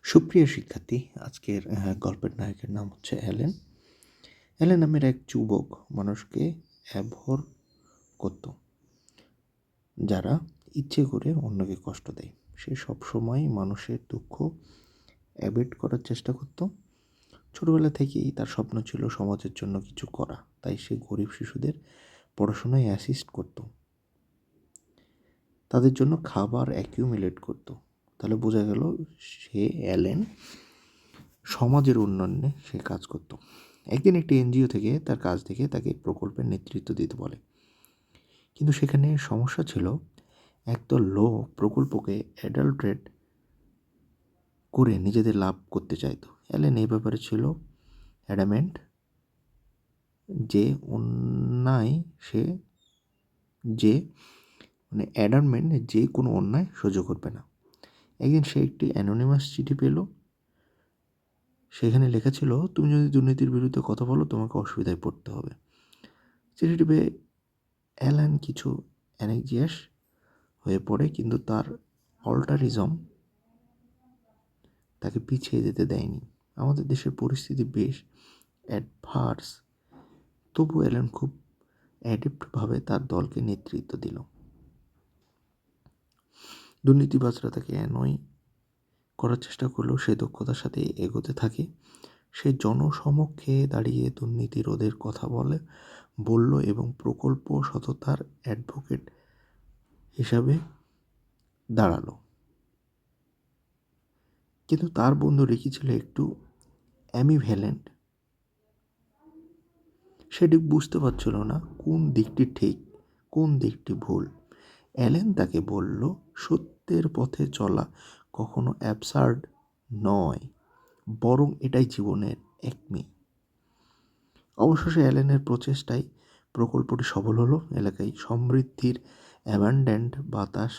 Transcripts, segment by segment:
সুপ্রিয় শিক্ষার্থী, আজকের গল্পের নায়কের নাম হচ্ছে অ্যালেন। অ্যালেন নামের এক যুবক মানুষকে অ্যাভর করত, যারা ইচ্ছে করে অন্যকে কষ্ট দেয়। সে সবসময় মানুষের দুঃখ অ্যাভয়েড করার চেষ্টা করত। ছোটবেলা থেকেই তার স্বপ্ন ছিল সমাজের জন্য কিছু করা, তাই সে গরিব শিশুদের পড়াশোনায় অ্যাসিস্ট করত, তাদের জন্য খাবার অ্যাকিউমুলেট করত। তাহলে বোঝা গেল সে অ্যালেন সমাজের উন্নয়নে সে কাজ করত। একদিন একটি এনজিও থেকে তার কাজ দেখে তাকে প্রকল্পের নেতৃত্ব দিতে বলে, কিন্তু সেখানে সমস্যা ছিল, একদল লোক প্রকল্পকে অ্যাডাল্ট্রেট করে নিজেদের লাভ করতে চাইতো। অ্যালেন এই ব্যাপারে ছিল অ্যাডামেন্ট যে অন্যায় সে যে অ্যাডামেন্ট যে কোনো অন্যায় সহ্য করবে না। একদিন সে একটি অ্যানোনিমাস চিঠি পেল। সেখানে লেখা ছিল, তুমি যদি দুর্নীতির বিরুদ্ধে কথা বলো তোমাকে অসুবিধায় পড়তে হবে। চিঠিটি পেয়ে অ্যালেন কিছু অ্যাংজিয়াস হয়ে পড়ে, কিন্তু তার অল্টারিজম তাকে পিছিয়ে যেতে দেয়নি। আমাদের দেশের পরিস্থিতি বেশ অ্যাডভার্স, তবু অ্যালেন খুব অ্যাডেপ্টভাবে তার দলকে নেতৃত্ব দিল। দুর্নীতিবাজরা তাকে অ্যানয় করার চেষ্টা করলেও সে দক্ষতার সাথে এগোতে থাকে। সে জনসমক্ষে দাঁড়িয়ে দুর্নীতি রোধের কথা বলল এবং প্রকল্প সততার অ্যাডভোকেট হিসাবে দাঁড়ালো। কিন্তু তার বন্ধু রিকি ছিল একটু অ্যামিভ্যালেন্ট। সে ঠিক বুঝতে পারছিল না কোন দিকটি ঠিক, কোন দিকটি ভুল। অ্যালেন তাকে বলল, সত্যের পথে চলা কখনো অ্যাবসার্ড নয়, বরং এটাই জীবনের একমি। অবশেষে অ্যালেনের প্রচেষ্টায় প্রকল্পটি সফল হলো। এলাকায় সমৃদ্ধির অ্যাবান্ড্যান্ট বাতাস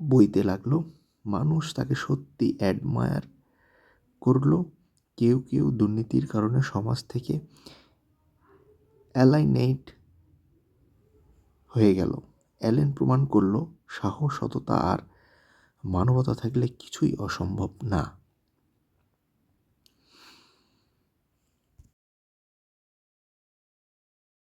বইতে লাগলো। মানুষ তাকে সত্যি অ্যাডমায়ার করলো। কেউ কেউ দুর্নীতির কারণে সমাজ থেকে অ্যালাইনেট হয়ে গেল। অ্যালেন প্রমাণ করলো, সাহস, সততা আর মানবতা থাকলে কিছুই অসম্ভব না।